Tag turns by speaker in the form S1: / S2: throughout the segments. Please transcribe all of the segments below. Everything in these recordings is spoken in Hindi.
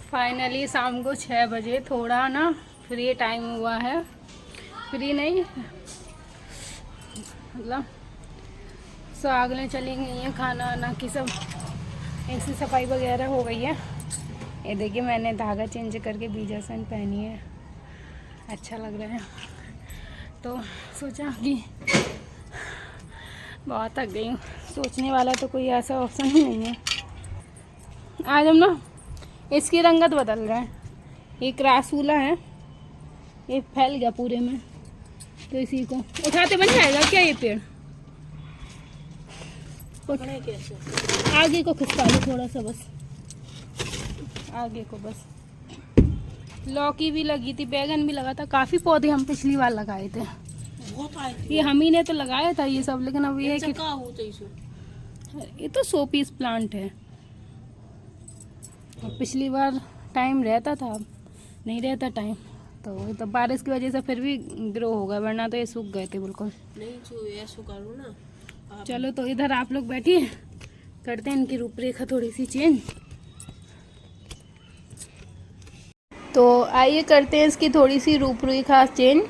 S1: फाइनली शाम को 6 बजे थोड़ा ना फ्री टाइम हुआ है। फ्री नहीं मतलब आगलें चली गई हैं, खाना वाना की सब ऐसी सफाई वगैरह हो गई है। ये देखिए मैंने धागा चेंज करके बीजासन पहनी है, अच्छा लग रहा है। तो सोचा कि बहुत थक गई हूँ, सोचने वाला तो कोई ऐसा ऑप्शन ही नहीं है। आज हम ना इसकी रंगत बदल रहे हैं। ये क्रासूला है, ये फैल गया पूरे में, तो इसी को उठाते बन जाएगा क्या ये पेड़? कैसे आगे को खिसका लो थोड़ा सा, बस आगे को बस। लौकी भी लगी थी, बैगन भी लगा था, काफी पौधे हम पिछली बार लगाए थे। बहुत आए थे। ये हम ही ने तो लगाया था ये सब, लेकिन अब ये है कि ये तो 100 पीस प्लांट है। पिछली बार टाइम रहता था, अब नहीं रहता टाइम, तो बारिश की वजह से फिर भी ग्रो होगा, वरना तो ये सूख गए थे बिल्कुल। नहीं करो ना। चलो तो इधर आप लोग बैठिए, करते हैं इनकी रूपरेखा थोड़ी सी चेंज। तो आइए करते हैं इसकी थोड़ी सी रूपरेखा चेंज।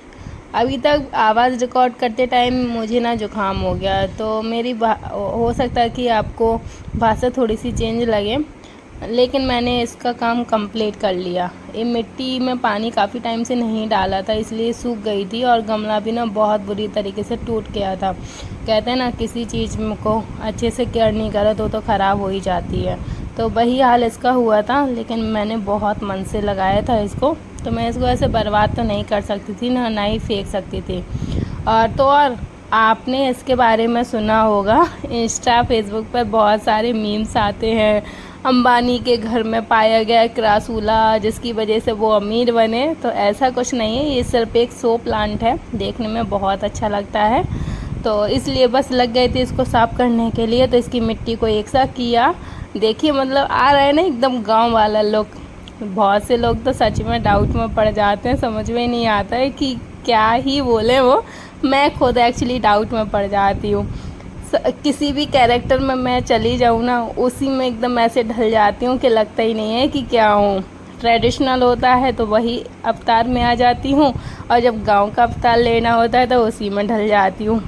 S1: अभी तक आवाज़ रिकॉर्ड करते टाइम मुझे ना जुकाम हो गया, तो मेरी हो सकता है कि आपको भाषा थोड़ी सी चेंज लगे, लेकिन मैंने इसका काम कंप्लीट कर लिया। ये मिट्टी में पानी काफ़ी टाइम से नहीं डाला था, इसलिए सूख गई थी, और गमला भी ना बहुत बुरी तरीके से टूट गया था। कहते हैं ना किसी चीज़ को अच्छे से केयर नहीं करो तो ख़राब हो ही जाती है। तो वही हाल इसका हुआ था, लेकिन मैंने बहुत मन से लगाया था इसको, तो मैं इसको ऐसे बर्बाद तो नहीं कर सकती थी ना ही फेंक सकती थी। और आपने इसके बारे में सुना होगा, इंस्टा फेसबुक पर बहुत सारे मीम्स आते हैं, अंबानी के घर में पाया गया क्रासूला जिसकी वजह से वो अमीर बने। तो ऐसा कुछ नहीं है, ये सिर्फ एक शो प्लांट है, देखने में बहुत अच्छा लगता है, तो इसलिए बस लग गए थे इसको साफ़ करने के लिए। तो इसकी मिट्टी को एक साथ किया। देखिए मतलब आ रहा है ना एकदम गांव वाला लुक। बहुत से लोग तो सच में डाउट में पड़ जाते हैं, समझ में नहीं आता है कि क्या ही बोले वो। मैं खुद एक्चुअली डाउट में पड़ जाती हूँ। किसी भी कैरेक्टर में मैं चली जाऊँ ना, उसी में एकदम ऐसे ढल जाती हूँ कि लगता ही नहीं है कि क्या हूँ। ट्रेडिशनल होता है तो वही अवतार में आ जाती हूँ, और जब गांव का अवतार लेना होता है तो उसी में ढल जाती हूँ।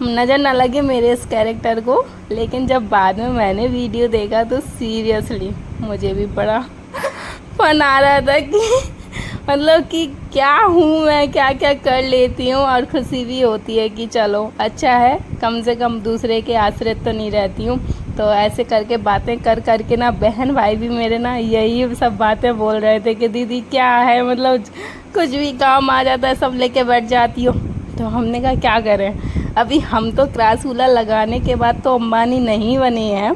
S1: नज़र ना लगे मेरे इस कैरेक्टर को, लेकिन जब बाद में मैंने वीडियो देखा तो सीरियसली मुझे भी बड़ा फन आ रहा था कि मतलब कि क्या हूँ मैं, क्या क्या कर लेती हूँ, और खुशी भी होती है कि चलो अच्छा है, कम से कम दूसरे के आश्रित तो नहीं रहती हूँ। तो ऐसे करके बातें कर करके ना बहन भाई भी मेरे ना यही सब बातें बोल रहे थे कि दीदी क्या है, मतलब कुछ भी काम आ जाता है सब लेके बैठ जाती हो। तो हमने कहा क्या करें, अभी हम तो क्रासूला लगाने के बाद तो अंबानी नहीं बने हैं,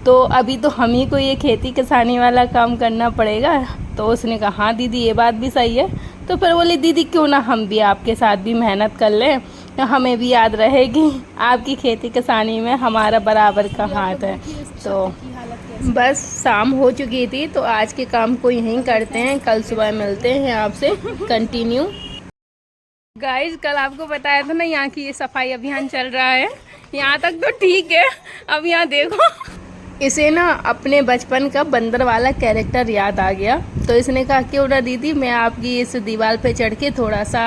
S1: तो अभी तो हम ही को ये खेती किसानी वाला काम करना पड़ेगा। तो उसने कहा हाँ दीदी ये बात भी सही है। तो फिर बोली दीदी क्यों ना हम भी आपके साथ भी मेहनत कर लें, तो हमें भी याद रहेगी आपकी खेती किसानी में हमारा बराबर का हाथ है। तो बस शाम हो चुकी थी, तो आज के काम को यहीं करते हैं, कल सुबह मिलते हैं आपसे कंटिन्यू। गाइज कल आपको बताया था ना यहाँ की ये सफाई अभियान चल रहा है, यहाँ तक तो ठीक है, अब यहाँ देखो। इसे ना अपने बचपन का बंदर वाला कैरेक्टर याद आ गया, तो इसने कहा क्यों ना दीदी मैं आपकी इस दीवार पे चढ़ के थोड़ा सा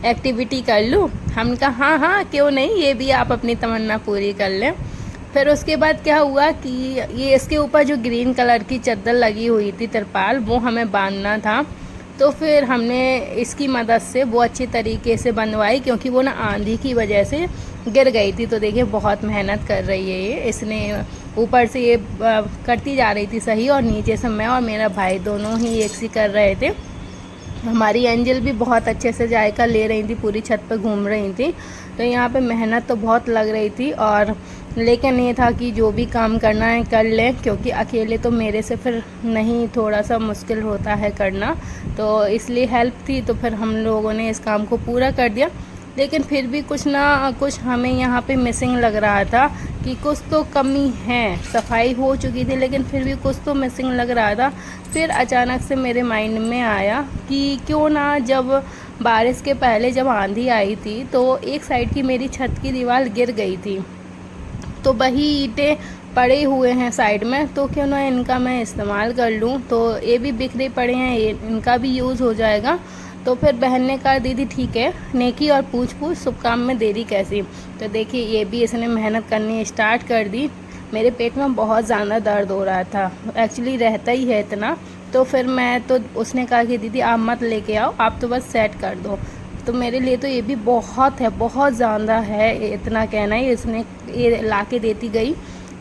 S1: एक्टिविटी कर लूँ। हमने कहा हाँ हाँ क्यों नहीं, ये भी आप अपनी तमन्ना पूरी कर लें। फिर उसके बाद क्या हुआ कि ये इसके ऊपर जो ग्रीन कलर की चादर लगी हुई थी तिरपाल, वो हमें बांधना था। तो फिर हमने इसकी मदद से वो अच्छी तरीके से बनवाई, क्योंकि वो ना आंधी की वजह से गिर गई थी। तो देखिए बहुत मेहनत कर रही है ये, इसने ऊपर से ये करती जा रही थी सही, और नीचे से मैं और मेरा भाई दोनों ही एक सी कर रहे थे। हमारी एंजल भी बहुत अच्छे से जायका ले रही थी, पूरी छत पे घूम रही थी। तो यहाँ पे मेहनत तो बहुत लग रही थी, और लेकिन ये था कि जो भी काम करना है कर लें, क्योंकि अकेले तो मेरे से फिर नहीं, थोड़ा सा मुश्किल होता है करना, तो इसलिए हेल्प थी। तो फिर हम लोगों ने इस काम को पूरा कर दिया। लेकिन फिर भी कुछ ना कुछ हमें यहाँ पे मिसिंग लग रहा था कि कुछ तो कमी है। सफाई हो चुकी थी लेकिन फिर भी कुछ तो मिसिंग लग रहा था। फिर अचानक से मेरे माइंड में आया कि क्यों ना, जब बारिश के पहले जब आंधी आई थी तो एक साइड की मेरी छत की दीवार गिर गई थी, तो वही ईंटें पड़े हुए हैं साइड में, तो क्यों ना इनका मैं इस्तेमाल कर लूँ। तो ये भी बिखरे पड़े हैं, ये इनका भी यूज़ हो जाएगा। तो फिर बहन ने कहा दीदी ठीक है, नेकी और पूछ पूछ शुभ काम में देरी कैसी। तो देखिए ये भी इसने मेहनत करनी स्टार्ट कर दी। मेरे पेट में बहुत ज़्यादा दर्द हो रहा था, एक्चुअली रहता ही है इतना। तो फिर मैं तो उसने कहा कि दीदी आप मत लेके आओ, आप तो बस सेट कर दो। तो मेरे लिए तो ये भी बहुत है, बहुत ज़्यादा है, इतना कहना ही। इसने ये ला के देती गई,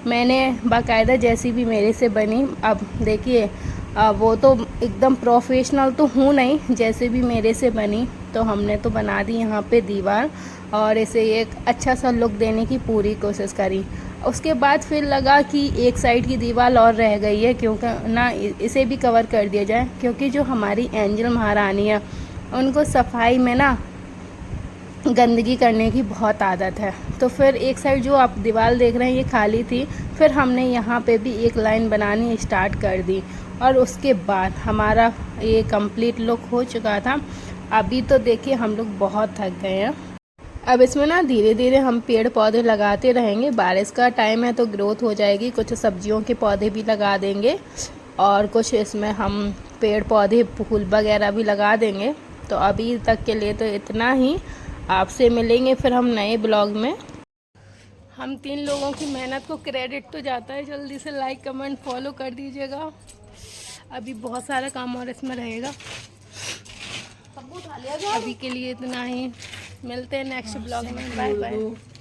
S1: मैंने बाकायदा जैसी भी मेरे से बनी। अब देखिए वो तो एकदम प्रोफेशनल तो हूँ नहीं, जैसे भी मेरे से बनी तो हमने तो बना दी यहाँ पे दीवार, और इसे एक अच्छा सा लुक देने की पूरी कोशिश करी। उसके बाद फिर लगा कि एक साइड की दीवार और रह गई है, क्योंकि ना इसे भी कवर कर दिया जाए, क्योंकि जो हमारी एंजल महारानी है उनको सफाई में ना गंदगी करने की बहुत आदत है। तो फिर एक साइड जो आप दीवार देख रहे हैं ये खाली थी, फिर हमने यहाँ पे भी एक लाइन बनानी स्टार्ट कर दी, और उसके बाद हमारा ये कंप्लीट लुक हो चुका था। अभी तो देखिए हम लोग बहुत थक गए हैं। अब इसमें ना धीरे धीरे हम पेड़ पौधे लगाते रहेंगे, बारिश का टाइम है तो ग्रोथ हो जाएगी। कुछ सब्जियों के पौधे भी लगा देंगे, और कुछ इसमें हम पेड़ पौधे फूल वगैरह भी लगा देंगे। तो अभी तक के लिए तो इतना ही, आपसे मिलेंगे फिर हम नए ब्लॉग में। हम 3 लोगों की मेहनत को क्रेडिट तो जाता है, जल्दी से लाइक कमेंट फॉलो कर दीजिएगा। अभी बहुत सारा काम और इसमें रहेगा। अभी के लिए इतना ही, मिलते हैं नेक्स्ट ब्लॉग में। Bye bye.